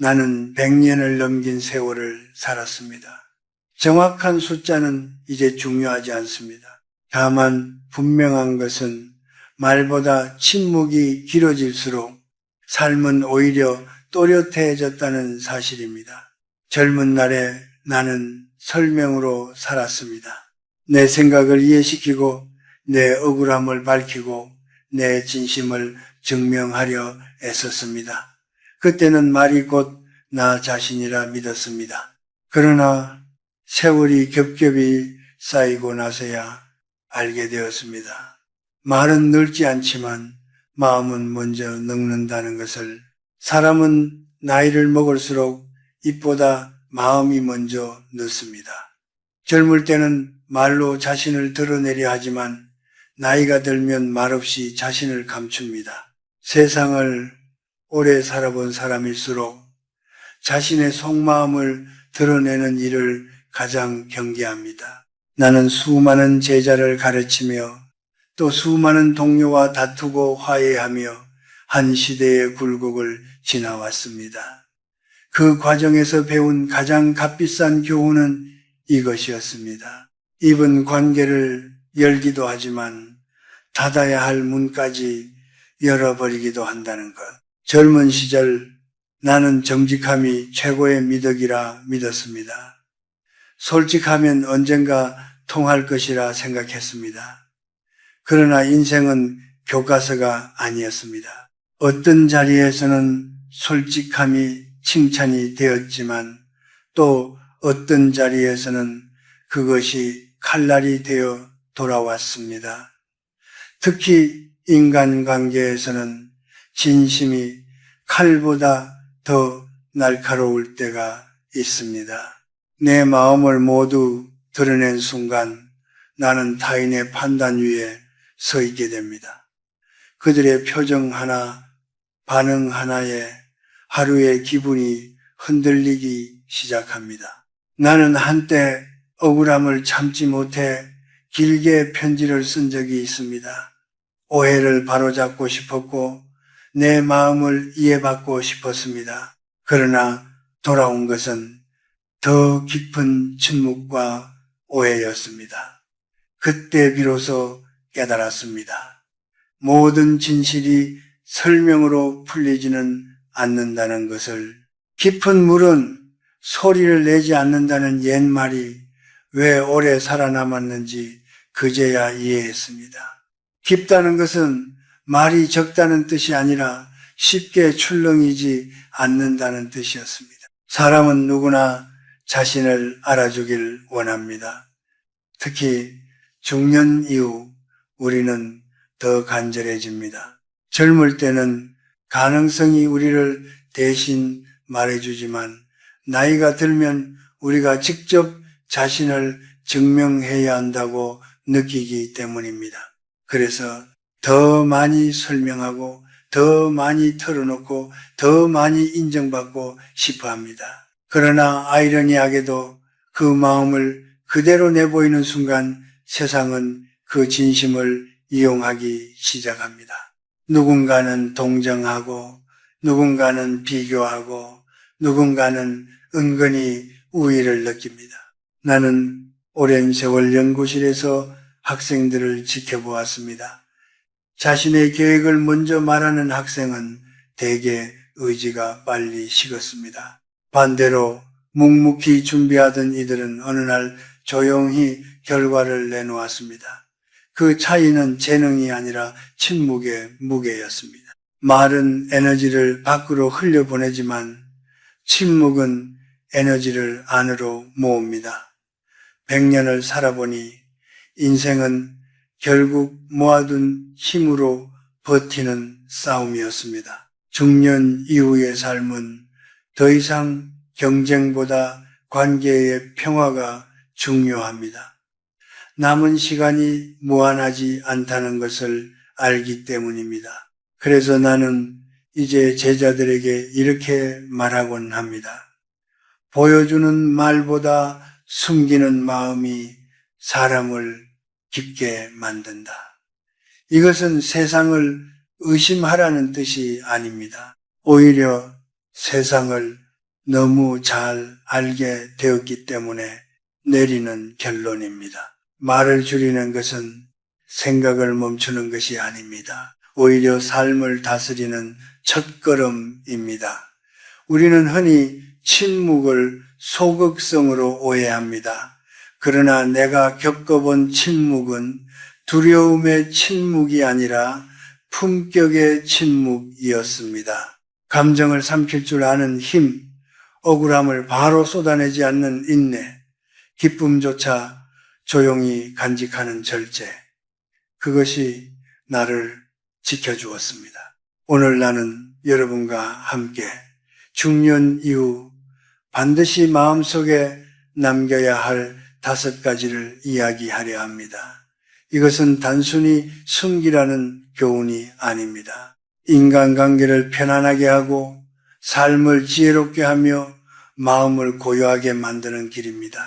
나는 100년을 넘긴 세월을 살았습니다. 정확한 숫자는 이제 중요하지 않습니다. 다만 분명한 것은 말보다 침묵이 길어질수록 삶은 오히려 또렷해졌다는 사실입니다. 젊은 날에 나는 설명으로 살았습니다. 내 생각을 이해시키고 내 억울함을 밝히고 내 진심을 증명하려 애썼습니다. 그때는 말이 곧 나 자신이라 믿었습니다. 그러나 세월이 겹겹이 쌓이고 나서야 알게 되었습니다. 말은 늙지 않지만 마음은 먼저 늙는다는 것을. 사람은 나이를 먹을수록 입보다 마음이 먼저 늙습니다. 젊을 때는 말로 자신을 드러내려 하지만 나이가 들면 말없이 자신을 감춥니다. 세상을 오래 살아본 사람일수록 자신의 속마음을 드러내는 일을 가장 경계합니다. 나는 수많은 제자를 가르치며 또 수많은 동료와 다투고 화해하며 한 시대의 굴곡을 지나왔습니다. 그 과정에서 배운 가장 값비싼 교훈은 이것이었습니다. 입은 관계를 열기도 하지만 닫아야 할 문까지 열어버리기도 한다는 것. 젊은 시절 나는 정직함이 최고의 미덕이라 믿었습니다. 솔직하면 언젠가 통할 것이라 생각했습니다. 그러나 인생은 교과서가 아니었습니다. 어떤 자리에서는 솔직함이 칭찬이 되었지만 또 어떤 자리에서는 그것이 칼날이 되어 돌아왔습니다. 특히 인간관계에서는 진심이 칼보다 더 날카로울 때가 있습니다. 내 마음을 모두 드러낸 순간 나는 타인의 판단 위에 서 있게 됩니다. 그들의 표정 하나, 반응 하나에 하루의 기분이 흔들리기 시작합니다. 나는 한때 억울함을 참지 못해 길게 편지를 쓴 적이 있습니다. 오해를 바로잡고 싶었고 내 마음을 이해받고 싶었습니다. 그러나 돌아온 것은 더 깊은 침묵과 오해였습니다. 그때 비로소 깨달았습니다. 모든 진실이 설명으로 풀리지는 않는다는 것을. 깊은 물은 소리를 내지 않는다는 옛말이 왜 오래 살아남았는지 그제야 이해했습니다. 깊다는 것은 말이 적다는 뜻이 아니라 쉽게 출렁이지 않는다는 뜻이었습니다. 사람은 누구나 자신을 알아주길 원합니다. 특히 중년 이후 우리는 더 간절해집니다. 젊을 때는 가능성이 우리를 대신 말해주지만 나이가 들면 우리가 직접 자신을 증명해야 한다고 느끼기 때문입니다. 그래서 더 많이 설명하고 더 많이 털어놓고 더 많이 인정받고 싶어 합니다. 그러나 아이러니하게도 그 마음을 그대로 내보이는 순간 세상은 그 진심을 이용하기 시작합니다. 누군가는 동정하고 누군가는 비교하고 누군가는 은근히 우위를 느낍니다. 나는 오랜 세월 연구실에서 학생들을 지켜보았습니다. 자신의 계획을 먼저 말하는 학생은 대개 의지가 빨리 식었습니다. 반대로 묵묵히 준비하던 이들은 어느 날 조용히 결과를 내놓았습니다. 그 차이는 재능이 아니라 침묵의 무게였습니다. 말은 에너지를 밖으로 흘려보내지만 침묵은 에너지를 안으로 모읍니다. 100년을 살아보니 인생은 결국 모아둔 힘으로 버티는 싸움이었습니다. 중년 이후의 삶은 더 이상 경쟁보다 관계의 평화가 중요합니다. 남은 시간이 무한하지 않다는 것을 알기 때문입니다. 그래서 나는 이제 제자들에게 이렇게 말하곤 합니다. 보여주는 말보다 숨기는 마음이 사람을 깊게 만든다. 이것은 세상을 의심하라는 뜻이 아닙니다. 오히려 세상을 너무 잘 알게 되었기 때문에 내리는 결론입니다. 말을 줄이는 것은 생각을 멈추는 것이 아닙니다. 오히려 삶을 다스리는 첫걸음입니다. 우리는 흔히 침묵을 소극성으로 오해합니다. 그러나 내가 겪어본 침묵은 두려움의 침묵이 아니라 품격의 침묵이었습니다. 감정을 삼킬 줄 아는 힘, 억울함을 바로 쏟아내지 않는 인내, 기쁨조차 조용히 간직하는 절제, 그것이 나를 지켜주었습니다. 오늘 나는 여러분과 함께 중년 이후 반드시 마음속에 남겨야 할 5가지를 이야기하려 합니다. 이것은 단순히 숨기라는 교훈이 아닙니다. 인간관계를 편안하게 하고 삶을 지혜롭게 하며 마음을 고요하게 만드는 길입니다.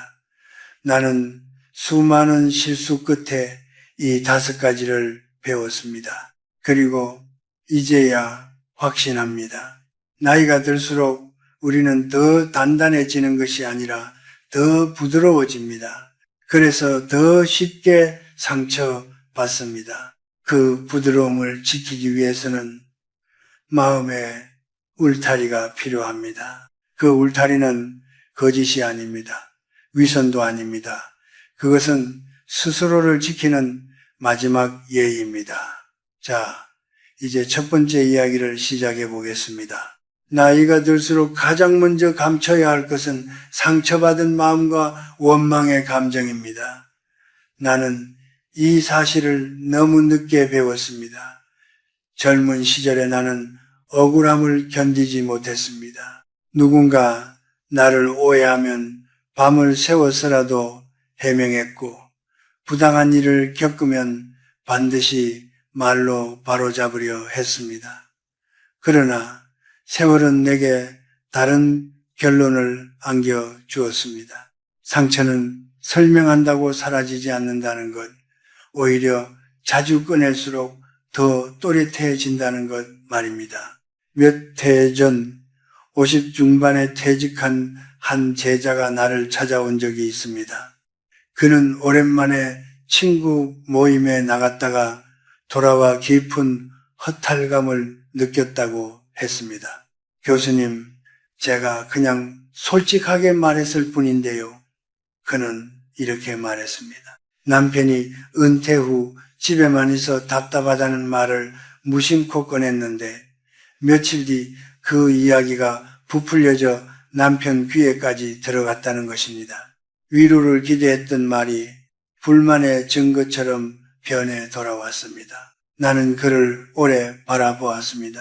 나는 수많은 실수 끝에 이 5가지를 배웠습니다. 그리고 이제야 확신합니다. 나이가 들수록 우리는 더 단단해지는 것이 아니라 더 부드러워집니다. 그래서 더 쉽게 상처받습니다. 그 부드러움을 지키기 위해서는 마음의 울타리가 필요합니다. 그 울타리는 거짓이 아닙니다. 위선도 아닙니다. 그것은 스스로를 지키는 마지막 예의입니다. 자, 이제 첫 번째 이야기를 시작해 보겠습니다. 나이가 들수록 가장 먼저 감춰야 할 것은 상처받은 마음과 원망의 감정입니다. 나는 이 사실을 너무 늦게 배웠습니다. 젊은 시절에 나는 억울함을 견디지 못했습니다. 누군가 나를 오해하면 밤을 새워서라도 해명했고, 부당한 일을 겪으면 반드시 말로 바로잡으려 했습니다. 그러나 세월은 내게 다른 결론을 안겨주었습니다. 상처는 설명한다고 사라지지 않는다는 것, 오히려 자주 꺼낼수록 더 또렷해진다는 것 말입니다. 몇 해 전 50 중반에 퇴직한 한 제자가 나를 찾아온 적이 있습니다. 그는 오랜만에 친구 모임에 나갔다가 돌아와 깊은 허탈감을 느꼈다고 했습니다. 교수님, 제가 그냥 솔직하게 말했을 뿐인데요. 그는 이렇게 말했습니다. 남편이 은퇴 후 집에만 있어 답답하다는 말을 무심코 꺼냈는데 며칠 뒤 그 이야기가 부풀려져 남편 귀에까지 들어갔다는 것입니다. 위로를 기대했던 말이 불만의 증거처럼 변해 돌아왔습니다. 나는 그를 오래 바라보았습니다.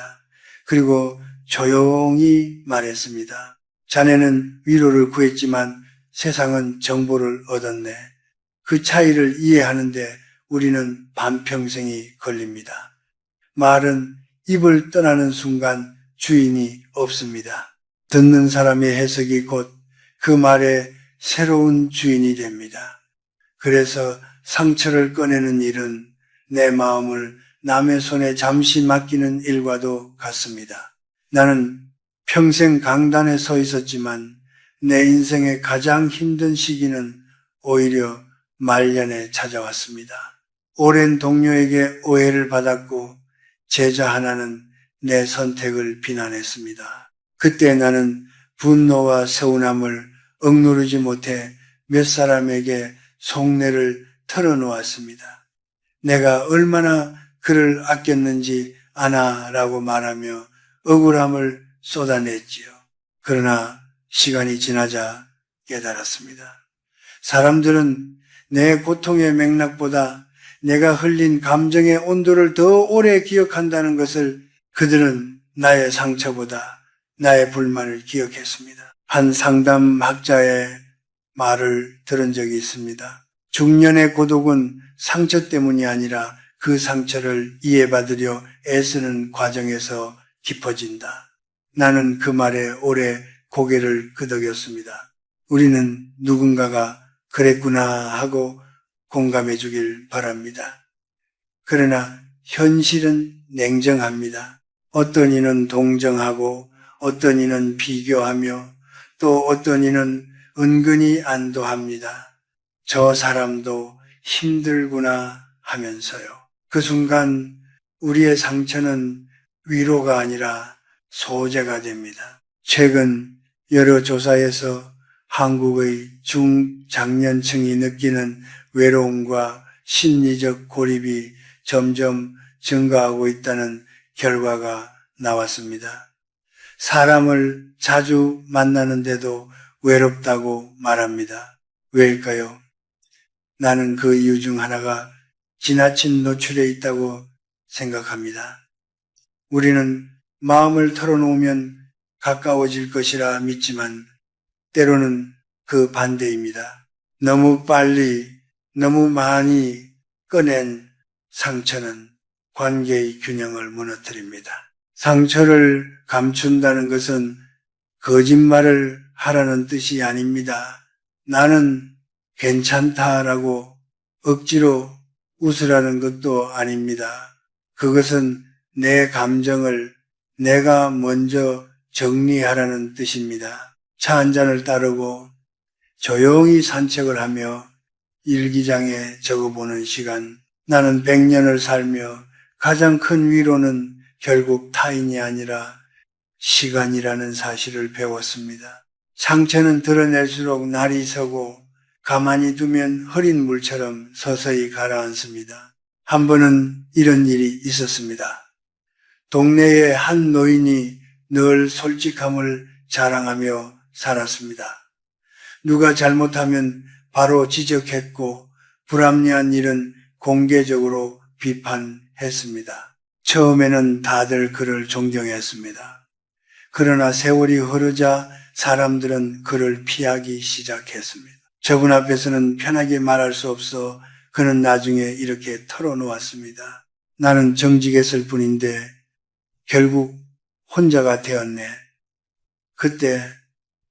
그리고 조용히 말했습니다. 자네는 위로를 구했지만 세상은 정보를 얻었네. 그 차이를 이해하는데 우리는 반평생이 걸립니다. 말은 입을 떠나는 순간 주인이 없습니다. 듣는 사람의 해석이 곧 그 말의 새로운 주인이 됩니다. 그래서 상처를 꺼내는 일은 내 마음을 남의 손에 잠시 맡기는 일과도 같습니다. 나는 평생 강단에 서 있었지만 내 인생의 가장 힘든 시기는 오히려 말년에 찾아왔습니다. 오랜 동료에게 오해를 받았고 제자 하나는 내 선택을 비난했습니다. 그때 나는 분노와 서운함을 억누르지 못해 몇 사람에게 속내를 털어놓았습니다. 내가 얼마나 그를 아꼈는지 아나라고 말하며 억울함을 쏟아냈지요. 그러나 시간이 지나자 깨달았습니다. 사람들은 내 고통의 맥락보다 내가 흘린 감정의 온도를 더 오래 기억한다는 것을 그들은 나의 상처보다 나의 불만을 기억했습니다. 한 상담학자의 말을 들은 적이 있습니다. 중년의 고독은 상처 때문이 아니라 그 상처를 이해받으려 애쓰는 과정에서 깊어진다. 나는 그 말에 오래 고개를 끄덕였습니다. 우리는 누군가가 그랬구나 하고 공감해 주길 바랍니다. 그러나 현실은 냉정합니다. 어떤 이는 동정하고 어떤 이는 비교하며 또 어떤 이는 은근히 안도합니다. 저 사람도 힘들구나 하면서요. 그 순간 우리의 상처는 위로가 아니라 소재가 됩니다. 최근 여러 조사에서 한국의 중장년층이 느끼는 외로움과 심리적 고립이 점점 증가하고 있다는 결과가 나왔습니다. 사람을 자주 만나는데도 외롭다고 말합니다. 왜일까요? 나는 그 이유 중 하나가 지나친 노출에 있다고 생각합니다. 우리는 마음을 털어놓으면 가까워질 것이라 믿지만 때로는 그 반대입니다. 너무 빨리, 너무 많이 꺼낸 상처는 관계의 균형을 무너뜨립니다. 상처를 감춘다는 것은 거짓말을 하라는 뜻이 아닙니다. 나는 괜찮다라고 억지로 웃으라는 것도 아닙니다. 그것은 내 감정을 내가 먼저 정리하라는 뜻입니다. 차 한 잔을 따르고 조용히 산책을 하며 일기장에 적어보는 시간, 나는 100년을 살며 가장 큰 위로는 결국 타인이 아니라 시간이라는 사실을 배웠습니다. 상처는 드러낼수록 날이 서고 가만히 두면 흐린 물처럼 서서히 가라앉습니다. 한 번은 이런 일이 있었습니다. 동네의 한 노인이 늘 솔직함을 자랑하며 살았습니다. 누가 잘못하면 바로 지적했고 불합리한 일은 공개적으로 비판했습니다. 처음에는 다들 그를 존경했습니다. 그러나 세월이 흐르자 사람들은 그를 피하기 시작했습니다. 저분 앞에서는 편하게 말할 수 없어 그는 나중에 이렇게 털어놓았습니다. 나는 정직했을 뿐인데 결국 혼자가 되었네. 그때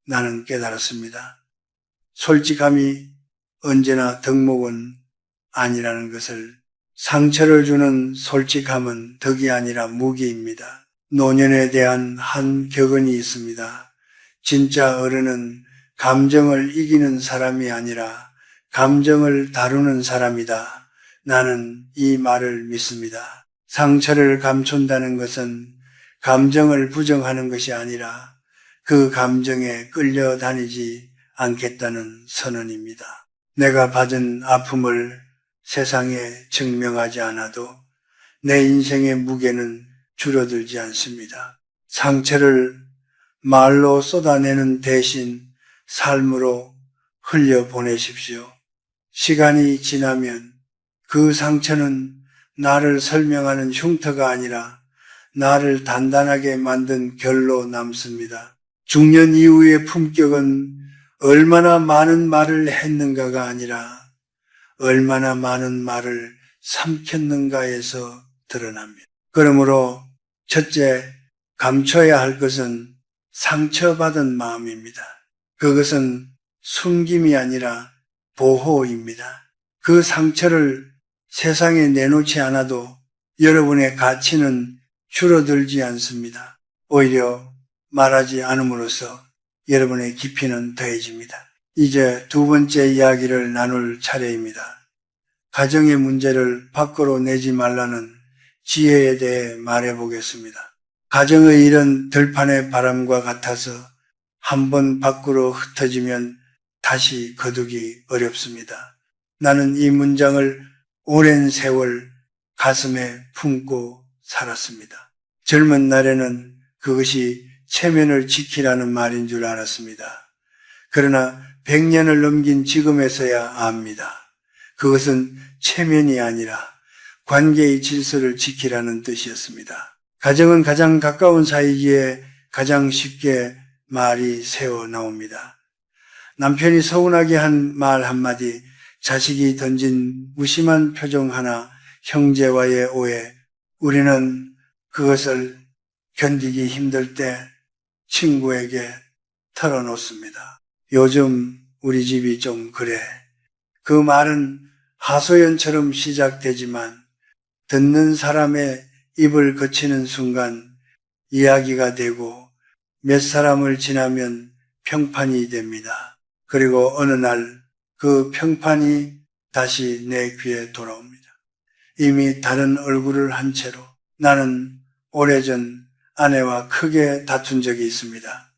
나는 깨달았습니다. 솔직함이 언제나 덕목은 아니라는 것을. 상처를 주는 솔직함은 덕이 아니라 무기입니다. 노년에 대한 한 격언이 있습니다. 진짜 어른은 감정을 이기는 사람이 아니라 감정을 다루는 사람이다. 나는 이 말을 믿습니다. 상처를 감춘다는 것은 감정을 부정하는 것이 아니라 그 감정에 끌려다니지 않겠다는 선언입니다. 내가 받은 아픔을 세상에 증명하지 않아도 내 인생의 무게는 줄어들지 않습니다. 상처를 말로 쏟아내는 대신 삶으로 흘려보내십시오. 시간이 지나면 그 상처는 나를 설명하는 흉터가 아니라 나를 단단하게 만든 결로 남습니다. 중년 이후의 품격은 얼마나 많은 말을 했는가가 아니라 얼마나 많은 말을 삼켰는가에서 드러납니다. 그러므로 첫째, 감춰야 할 것은 상처받은 마음입니다. 그것은 숨김이 아니라 보호입니다. 그 상처를 세상에 내놓지 않아도 여러분의 가치는 줄어들지 않습니다. 오히려 말하지 않음으로써 여러분의 깊이는 더해집니다. 이제 두 번째 이야기를 나눌 차례입니다. 가정의 문제를 밖으로 내지 말라는 지혜에 대해 말해보겠습니다. 가정의 일은 들판의 바람과 같아서 한번 밖으로 흩어지면 다시 거두기 어렵습니다. 나는 이 문장을 오랜 세월 가슴에 품고 살았습니다. 젊은 날에는 그것이 체면을 지키라는 말인 줄 알았습니다. 그러나 100년을 넘긴 지금에서야 압니다. 그것은 체면이 아니라 관계의 질서를 지키라는 뜻이었습니다. 가정은 가장 가까운 사이기에 가장 쉽게 말이 새어 나옵니다. 남편이 서운하게 한 말 한마디, 자식이 던진 무심한 표정 하나, 형제와의 오해, 우리는 그것을 견디기 힘들 때 친구에게 털어놓습니다. 요즘 우리 집이 좀 그래. 그 말은 하소연처럼 시작되지만 듣는 사람의 입을 거치는 순간 이야기가 되고 몇 사람을 지나면 평판이 됩니다. 그리고 어느 날 그 평판이 다시 내 귀에 돌아옵니다. 이미 다른 얼굴을 한 채로 나는 오래전 아내와 크게 다툰 적이 있습니다.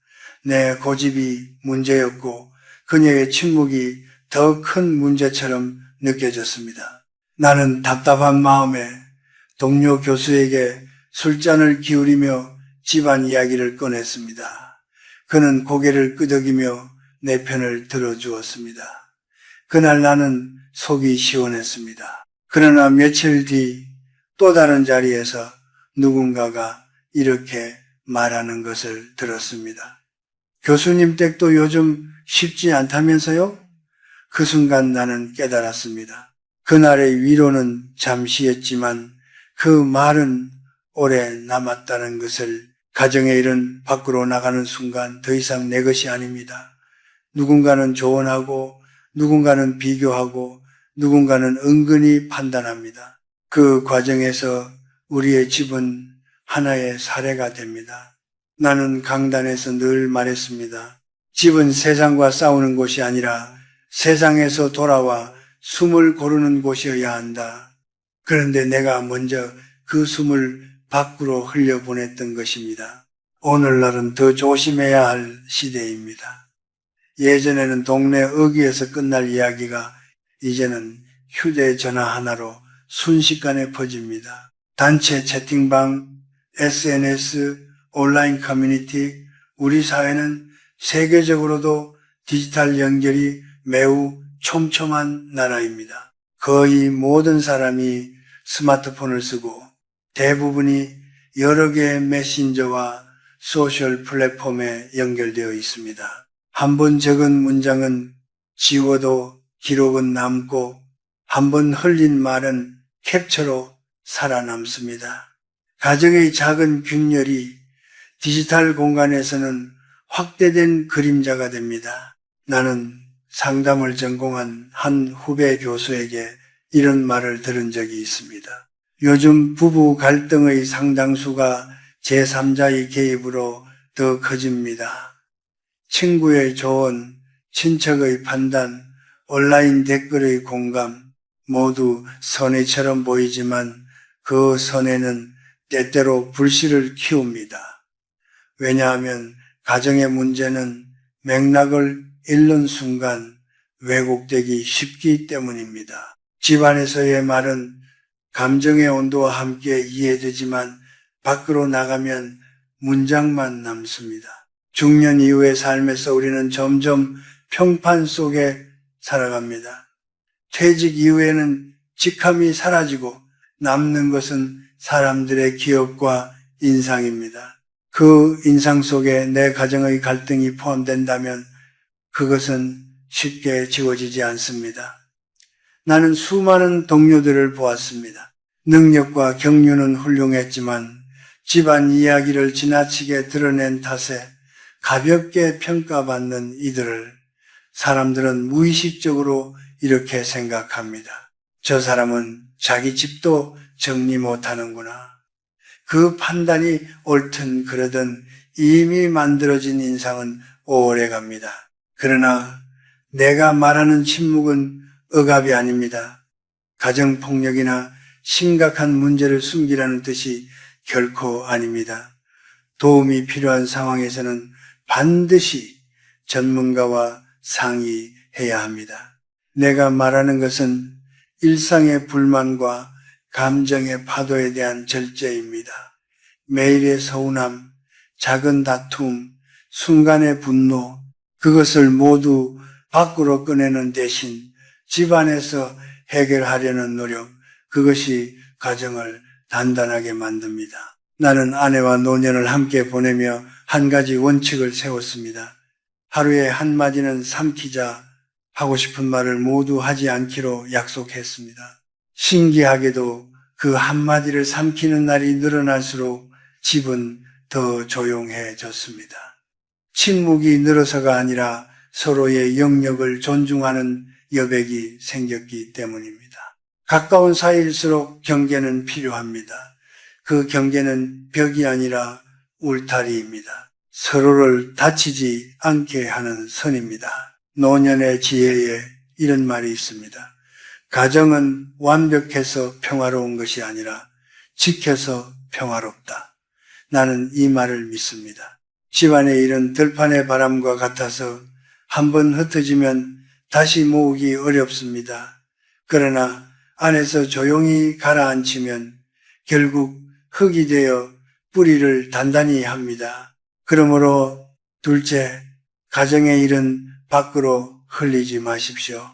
내 고집이 문제였고 그녀의 침묵이 더 큰 문제처럼 느껴졌습니다. 나는 답답한 마음에 동료 교수에게 술잔을 기울이며 집안 이야기를 꺼냈습니다. 그는 고개를 끄덕이며 내 편을 들어주었습니다. 그날 나는 속이 시원했습니다. 그러나 며칠 뒤 또 다른 자리에서 누군가가 이렇게 말하는 것을 들었습니다. 교수님 댁도 요즘 쉽지 않다면서요? 그 순간 나는 깨달았습니다. 그날의 위로는 잠시였지만 그 말은 오래 남았다는 것을. 가정의 일은 밖으로 나가는 순간 더 이상 내 것이 아닙니다. 누군가는 조언하고 누군가는 비교하고 누군가는 은근히 판단합니다. 그 과정에서 우리의 집은 하나의 사례가 됩니다. 나는 강단에서 늘 말했습니다. 집은 세상과 싸우는 곳이 아니라 세상에서 돌아와 숨을 고르는 곳이어야 한다. 그런데 내가 먼저 그 숨을 밖으로 흘려보냈던 것입니다. 오늘날은 더 조심해야 할 시대입니다. 예전에는 동네 어귀에서 끝날 이야기가 이제는 휴대전화 하나로 순식간에 퍼집니다. 단체 채팅방, SNS, 온라인 커뮤니티, 우리 사회는 세계적으로도 디지털 연결이 매우 촘촘한 나라입니다. 거의 모든 사람이 스마트폰을 쓰고 대부분이 여러 개의 메신저와 소셜 플랫폼에 연결되어 있습니다. 한번 적은 문장은 지워도 기록은 남고 한번 흘린 말은 캡처로 살아남습니다. 가정의 작은 균열이 디지털 공간에서는 확대된 그림자가 됩니다. 나는 상담을 전공한 한 후배 교수에게 이런 말을 들은 적이 있습니다. 요즘 부부 갈등의 상당수가 제3자의 개입으로 더 커집니다. 친구의 조언, 친척의 판단, 온라인 댓글의 공감 모두 선의처럼 보이지만 그 선의는 때때로 불씨를 키웁니다. 왜냐하면 가정의 문제는 맥락을 잃는 순간 왜곡되기 쉽기 때문입니다. 집안에서의 말은 감정의 온도와 함께 이해되지만 밖으로 나가면 문장만 남습니다. 중년 이후의 삶에서 우리는 점점 평판 속에 살아갑니다. 퇴직 이후에는 직함이 사라지고 남는 것은 사람들의 기억과 인상입니다. 그 인상 속에 내 가정의 갈등이 포함된다면 그것은 쉽게 지워지지 않습니다. 나는 수많은 동료들을 보았습니다. 능력과 경륜은 훌륭했지만 집안 이야기를 지나치게 드러낸 탓에 가볍게 평가받는 이들을 사람들은 무의식적으로 이렇게 생각합니다. 저 사람은 자기 집도 정리 못하는구나. 그 판단이 옳든 그러든 이미 만들어진 인상은 오래갑니다. 그러나 내가 말하는 침묵은 억압이 아닙니다. 가정폭력이나 심각한 문제를 숨기라는 뜻이 결코 아닙니다. 도움이 필요한 상황에서는 반드시 전문가와 상의해야 합니다. 내가 말하는 것은 일상의 불만과 감정의 파도에 대한 절제입니다. 매일의 서운함, 작은 다툼, 순간의 분노, 그것을 모두 밖으로 꺼내는 대신 집안에서 해결하려는 노력, 그것이 가정을 단단하게 만듭니다. 나는 아내와 노년을 함께 보내며 한 가지 원칙을 세웠습니다. 하루에 한마디는 삼키자, 하고 싶은 말을 모두 하지 않기로 약속했습니다. 신기하게도 그 한마디를 삼키는 날이 늘어날수록 집은 더 조용해졌습니다. 침묵이 늘어서가 아니라 서로의 영역을 존중하는 여백이 생겼기 때문입니다. 가까운 사이일수록 경계는 필요합니다. 그 경계는 벽이 아니라 울타리입니다. 서로를 다치지 않게 하는 선입니다. 노년의 지혜에 이런 말이 있습니다. 가정은 완벽해서 평화로운 것이 아니라 지켜서 평화롭다. 나는 이 말을 믿습니다. 집안의 일은 들판의 바람과 같아서 한번 흩어지면 다시 모으기 어렵습니다. 그러나 안에서 조용히 가라앉히면 결국 흙이 되어 뿌리를 단단히 합니다. 그러므로 둘째, 가정의 일은 밖으로 흘리지 마십시오.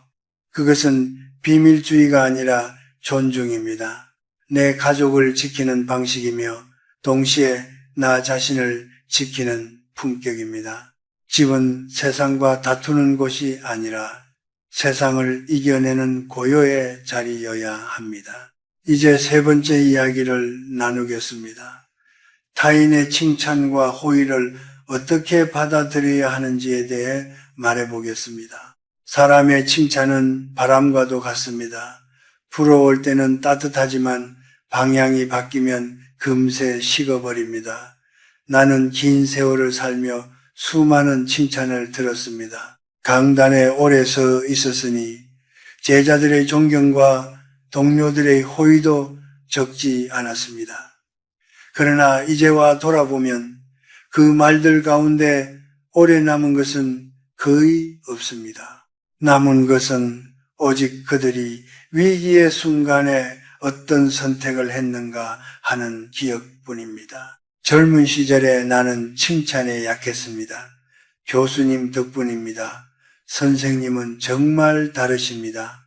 그것은 비밀주의가 아니라 존중입니다. 내 가족을 지키는 방식이며 동시에 나 자신을 지키는 품격입니다. 집은 세상과 다투는 곳이 아니라 세상을 이겨내는 고요의 자리여야 합니다. 이제 세 번째 이야기를 나누겠습니다. 타인의 칭찬과 호의를 어떻게 받아들여야 하는지에 대해 말해보겠습니다. 사람의 칭찬은 바람과도 같습니다. 불어올 때는 따뜻하지만 방향이 바뀌면 금세 식어버립니다. 나는 긴 세월을 살며 수많은 칭찬을 들었습니다. 강단에 오래 서 있었으니 제자들의 존경과 동료들의 호의도 적지 않았습니다. 그러나 이제와 돌아보면 그 말들 가운데 오래 남은 것은 거의 없습니다. 남은 것은 오직 그들이 위기의 순간에 어떤 선택을 했는가 하는 기억뿐입니다. 젊은 시절에 나는 칭찬에 약했습니다. 교수님 덕분입니다. 선생님은 정말 다르십니다.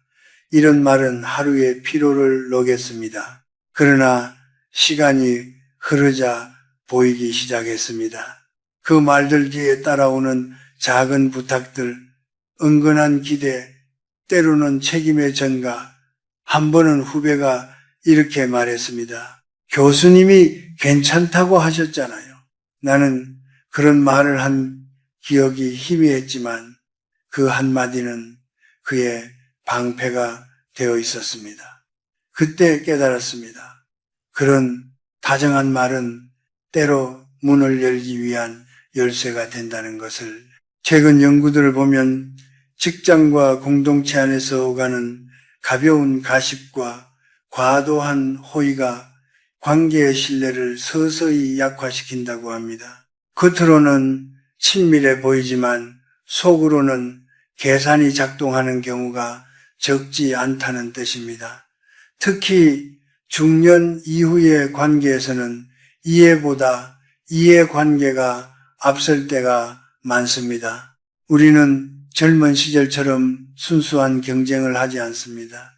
이런 말은 하루의 피로를 녹였습니다. 그러나 시간이 흐르자 보이기 시작했습니다. 그 말들 뒤에 따라오는 작은 부탁들, 은근한 기대, 때로는 책임의 전가. 한 번은 후배가 이렇게 말했습니다. 교수님이 괜찮다고 하셨잖아요. 나는 그런 말을 한 기억이 희미했지만 그 한마디는 그의 방패가 되어 있었습니다. 그때 깨달았습니다. 그런 다정한 말은 때로 문을 열기 위한 열쇠가 된다는 것을. 최근 연구들을 보면 직장과 공동체 안에서 오가는 가벼운 가십과 과도한 호의가 관계의 신뢰를 서서히 약화시킨다고 합니다. 겉으로는 친밀해 보이지만 속으로는 계산이 작동하는 경우가 적지 않다는 뜻입니다. 특히 중년 이후의 관계에서는 이해보다 이해관계가 앞설 때가 많습니다. 우리는 젊은 시절처럼 순수한 경쟁을 하지 않습니다.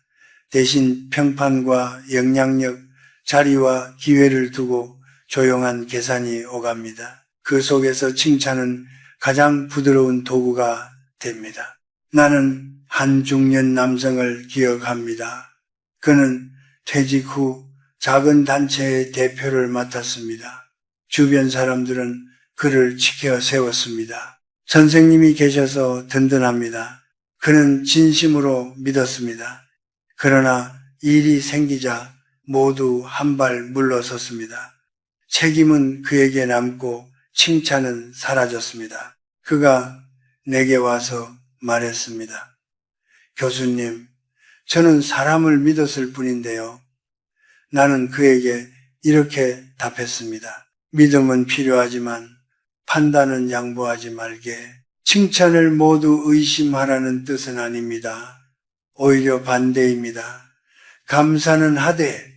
대신 평판과 영향력, 자리와 기회를 두고 조용한 계산이 오갑니다. 그 속에서 칭찬은 가장 부드러운 도구가 됩니다. 나는 한 중년 남성을 기억합니다. 그는 퇴직 후 작은 단체의 대표를 맡았습니다. 주변 사람들은 그를 지켜 세웠습니다. 선생님이 계셔서 든든합니다. 그는 진심으로 믿었습니다. 그러나 일이 생기자 모두 한 발 물러섰습니다. 책임은 그에게 남고 칭찬은 사라졌습니다. 그가 내게 와서 말했습니다. 교수님, 저는 사람을 믿었을 뿐인데요. 나는 그에게 이렇게 답했습니다. 믿음은 필요하지만 판단은 양보하지 말게. 칭찬을 모두 의심하라는 뜻은 아닙니다. 오히려 반대입니다. 감사는 하되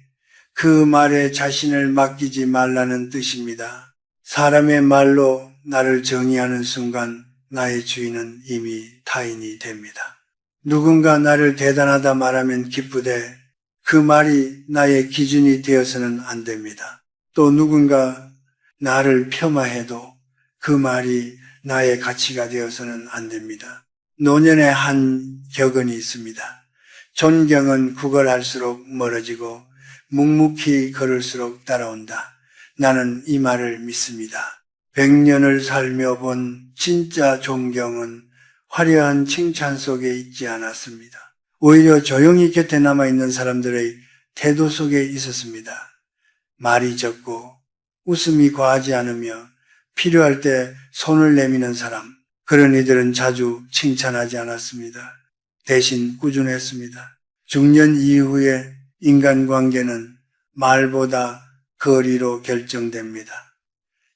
그 말에 자신을 맡기지 말라는 뜻입니다. 사람의 말로 나를 정의하는 순간 나의 주인은 이미 타인이 됩니다. 누군가 나를 대단하다 말하면 기쁘되 그 말이 나의 기준이 되어서는 안 됩니다. 또 누군가 나를 폄하해도 그 말이 나의 가치가 되어서는 안 됩니다. 노년의 한 격언이 있습니다. 존경은 구걸할수록 멀어지고 묵묵히 걸을수록 따라온다. 나는 이 말을 믿습니다. 100년을 살며 본 진짜 존경은 화려한 칭찬 속에 있지 않았습니다. 오히려 조용히 곁에 남아있는 사람들의 태도 속에 있었습니다. 말이 적고 웃음이 과하지 않으며 필요할 때 손을 내미는 사람, 그런 이들은 자주 칭찬하지 않았습니다. 대신 꾸준했습니다. 중년 이후에 인간관계는 말보다 거리로 결정됩니다.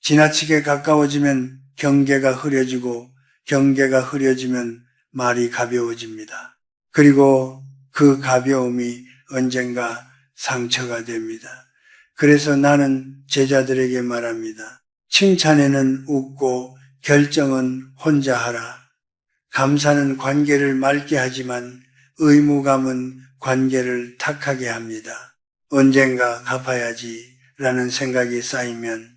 지나치게 가까워지면 경계가 흐려지고 경계가 흐려지면 말이 가벼워집니다. 그리고 그 가벼움이 언젠가 상처가 됩니다. 그래서 나는 제자들에게 말합니다. 칭찬에는 웃고 결정은 혼자 하라. 감사는 관계를 맑게 하지만 의무감은 관계를 탁하게 합니다. 언젠가 갚아야지 라는 생각이 쌓이면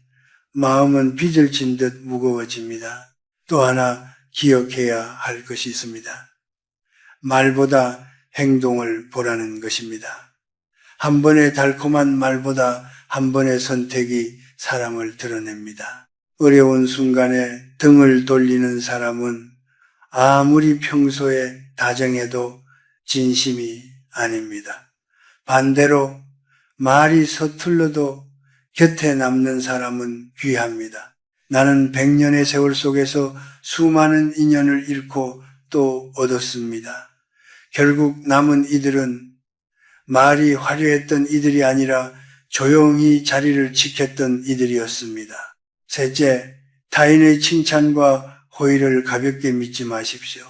마음은 빚을 진 듯 무거워집니다. 또 하나 기억해야 할 것이 있습니다. 말보다 행동을 보라는 것입니다. 한 번의 달콤한 말보다 한 번의 선택이 사람을 드러냅니다. 어려운 순간에 등을 돌리는 사람은 아무리 평소에 다정해도 진심이 아닙니다. 반대로 말이 서툴러도 곁에 남는 사람은 귀합니다. 나는 100년의 세월 속에서 수많은 인연을 잃고 또 얻었습니다. 결국 남은 이들은 말이 화려했던 이들이 아니라 조용히 자리를 지켰던 이들이었습니다. 셋째, 타인의 칭찬과 호의를 가볍게 믿지 마십시오.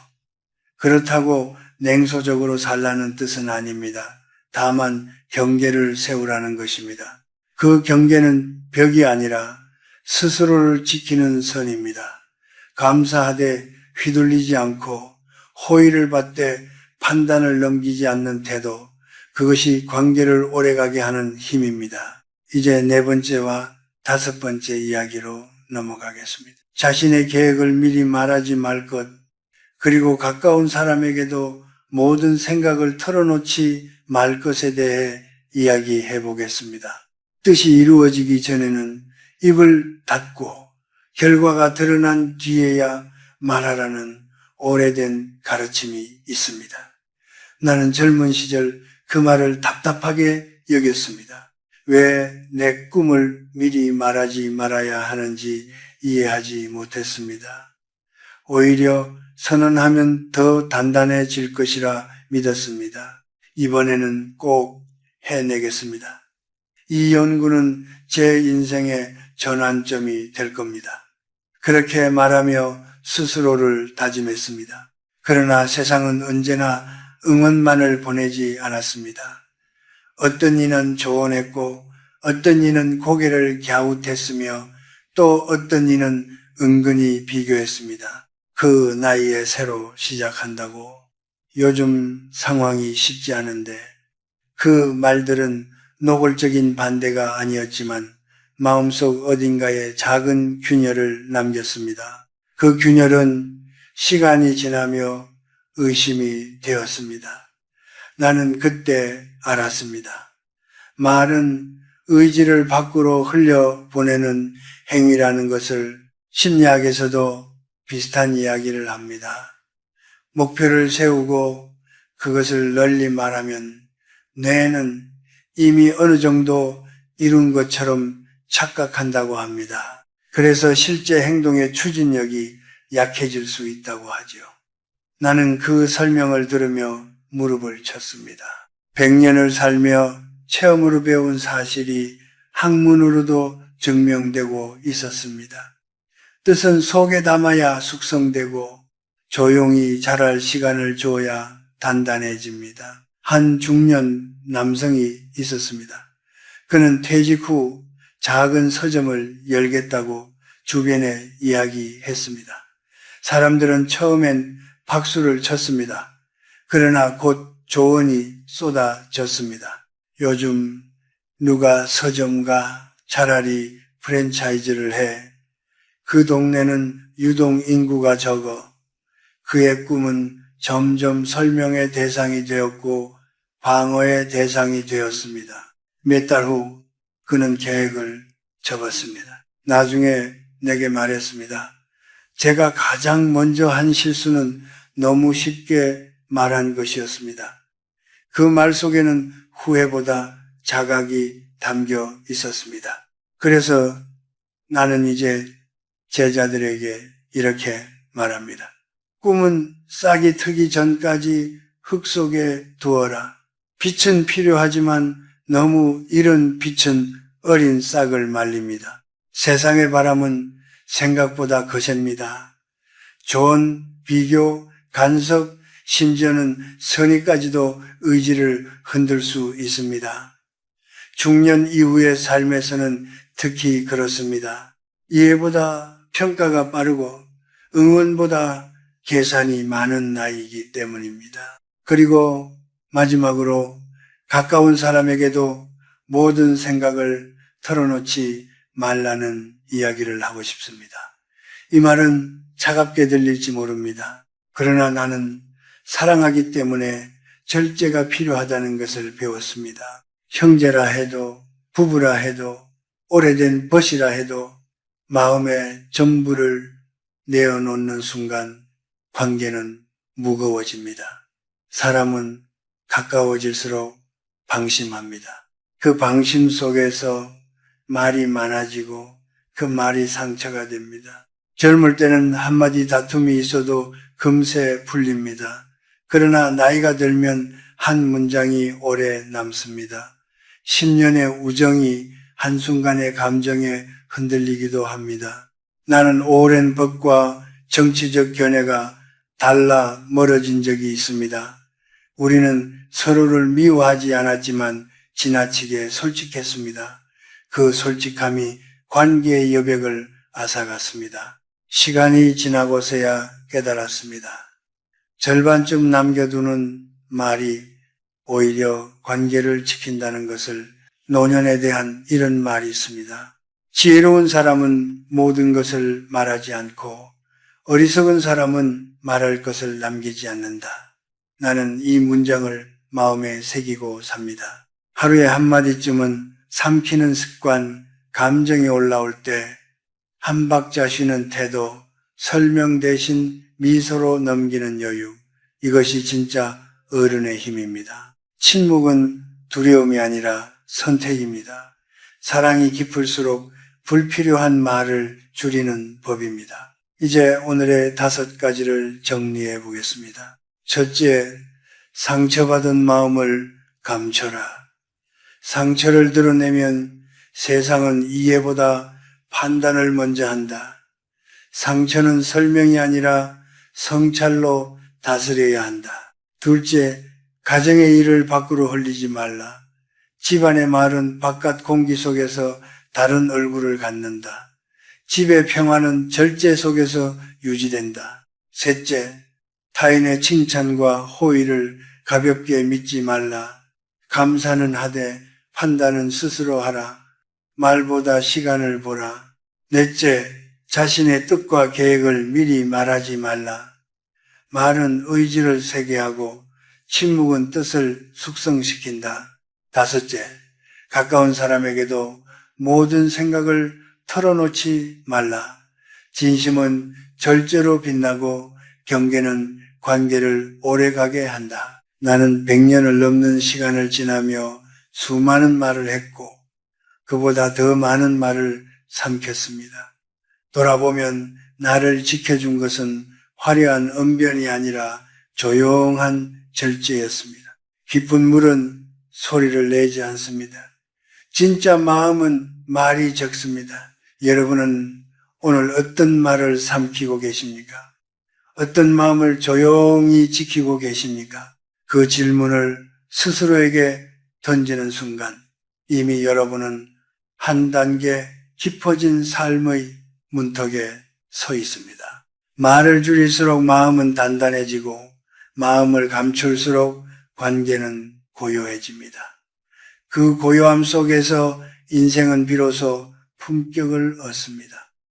그렇다고 냉소적으로 살라는 뜻은 아닙니다. 다만 경계를 세우라는 것입니다. 그 경계는 벽이 아니라 스스로를 지키는 선입니다. 감사하되 휘둘리지 않고 호의를 받되 판단을 넘기지 않는 태도, 그것이 관계를 오래가게 하는 힘입니다. 이제 네 번째와 다섯 번째 이야기로 넘어가겠습니다. 자신의 계획을 미리 말하지 말 것, 그리고 가까운 사람에게도 모든 생각을 털어놓지 말 것에 대해 이야기해 보겠습니다. 뜻이 이루어지기 전에는 입을 닫고 결과가 드러난 뒤에야 말하라는 오래된 가르침이 있습니다. 나는 젊은 시절 그 말을 답답하게 여겼습니다. 왜 내 꿈을 미리 말하지 말아야 하는지 이해하지 못했습니다. 오히려 선언하면 더 단단해질 것이라 믿었습니다. 이번에는 꼭 해내겠습니다. 이 연구는 제 인생의 전환점이 될 겁니다. 그렇게 말하며 스스로를 다짐했습니다. 그러나 세상은 언제나 응원만을 보내지 않았습니다. 어떤 이는 조언했고 어떤 이는 고개를 갸웃했으며 또 어떤 이는 은근히 비교했습니다. 그 나이에 새로 시작한다고 요즘 상황이 쉽지 않은데 그 말들은 노골적인 반대가 아니었지만 마음속 어딘가에 작은 균열을 남겼습니다. 그 균열은 시간이 지나며 의심이 되었습니다. 나는 그때 알았습니다. 말은 의지를 밖으로 흘려보내는 행위라는 것을 심리학에서도 비슷한 이야기를 합니다. 목표를 세우고 그것을 널리 말하면 뇌는 이미 어느 정도 이룬 것처럼 착각한다고 합니다. 그래서 실제 행동의 추진력이 약해질 수 있다고 하죠. 나는 그 설명을 들으며 무릎을 쳤습니다. 100년을 살며 체험으로 배운 사실이 학문으로도 증명되고 있었습니다. 뜻은 속에 담아야 숙성되고 조용히 자랄 시간을 줘야 단단해집니다. 한 중년 남성이 있었습니다. 그는 퇴직 후 작은 서점을 열겠다고 주변에 이야기했습니다. 사람들은 처음엔 박수를 쳤습니다. 그러나 곧 조언이 쏟아졌습니다. 요즘 누가 서점가, 차라리 프랜차이즈를 해. 그 동네는 유동 인구가 적어. 그의 꿈은 점점 설명의 대상이 되었고 방어의 대상이 되었습니다. 몇 달 후 그는 계획을 접었습니다. 나중에 내게 말했습니다. 제가 가장 먼저 한 실수는 너무 쉽게 말한 것이었습니다. 그 말 속에는 후회보다 자각이 담겨 있었습니다. 그래서 나는 이제 제자들에게 이렇게 말합니다. 꿈은 싹이 트기 전까지 흙 속에 두어라. 빛은 필요하지만 너무 이른 빛은 어린 싹을 말립니다. 세상의 바람은 생각보다 거셉니다. 좋은 비교, 간섭, 심지어는 선의까지도 의지를 흔들 수 있습니다. 중년 이후의 삶에서는 특히 그렇습니다. 이해보다 평가가 빠르고 응원보다 계산이 많은 나이이기 때문입니다. 그리고 마지막으로 가까운 사람에게도 모든 생각을 털어놓지 말라는 이야기를 하고 싶습니다. 이 말은 차갑게 들릴지 모릅니다. 그러나 나는 사랑하기 때문에 절제가 필요하다는 것을 배웠습니다. 형제라 해도 부부라 해도 오래된 벗이라 해도 마음의 전부를 내어놓는 순간 관계는 무거워집니다. 사람은 가까워질수록 방심합니다. 그 방심 속에서 말이 많아지고 그 말이 상처가 됩니다. 젊을 때는 한마디 다툼이 있어도 금세 풀립니다. 그러나 나이가 들면 한 문장이 오래 남습니다. 10년의 우정이 한순간의 감정에 흔들리기도 합니다. 나는 오랜 법과 정치적 견해가 달라 멀어진 적이 있습니다. 우리는 서로를 미워하지 않았지만 지나치게 솔직했습니다. 그 솔직함이 관계의 여백을 앗아갔습니다. 시간이 지나고서야 깨달았습니다. 절반쯤 남겨두는 말이 오히려 관계를 지킨다는 것을 노년에 대한 이런 말이 있습니다. 지혜로운 사람은 모든 것을 말하지 않고 어리석은 사람은 말할 것을 남기지 않는다. 나는 이 문장을 마음에 새기고 삽니다. 하루에 한마디쯤은 삼키는 습관, 감정이 올라올 때 한 박자 쉬는 태도, 설명 대신 미소로 넘기는 여유, 이것이 진짜 어른의 힘입니다. 침묵은 두려움이 아니라 선택입니다. 사랑이 깊을수록 불필요한 말을 줄이는 법입니다. 이제 오늘의 5가지를 정리해 보겠습니다. 첫째, 상처받은 마음을 감춰라. 상처를 드러내면 세상은 이해보다 판단을 먼저 한다. 상처는 설명이 아니라 성찰로 다스려야 한다. 둘째, 가정의 일을 밖으로 흘리지 말라. 집안의 말은 바깥 공기 속에서 다른 얼굴을 갖는다. 집의 평화는 절제 속에서 유지된다. 셋째, 타인의 칭찬과 호의를 가볍게 믿지 말라. 감사는 하되 판단은 스스로 하라. 말보다 시간을 보라. 넷째, 자신의 뜻과 계획을 미리 말하지 말라. 말은 의지를 세게 하고 침묵은 뜻을 숙성시킨다. 다섯째, 가까운 사람에게도 모든 생각을 털어놓지 말라. 진심은 절제로 빛나고 경계는 관계를 오래가게 한다. 나는 100년을 넘는 시간을 지나며 수많은 말을 했고 그보다 더 많은 말을 삼켰습니다. 돌아보면 나를 지켜준 것은 화려한 언변이 아니라 조용한 절제였습니다. 깊은 물은 소리를 내지 않습니다. 진짜 마음은 말이 적습니다. 여러분은 오늘 어떤 말을 삼키고 계십니까? 어떤 마음을 조용히 지키고 계십니까? 그 질문을 스스로에게 던지는 순간 이미 여러분은 한 단계 깊어진 삶의 문턱에 서 있습니다. 말을 줄일수록 마음은 단단해지고 마음을 감출수록 관계는 고요해집니다. 그 고요함 속에서 인생은 비로소 품격을 얻습니다.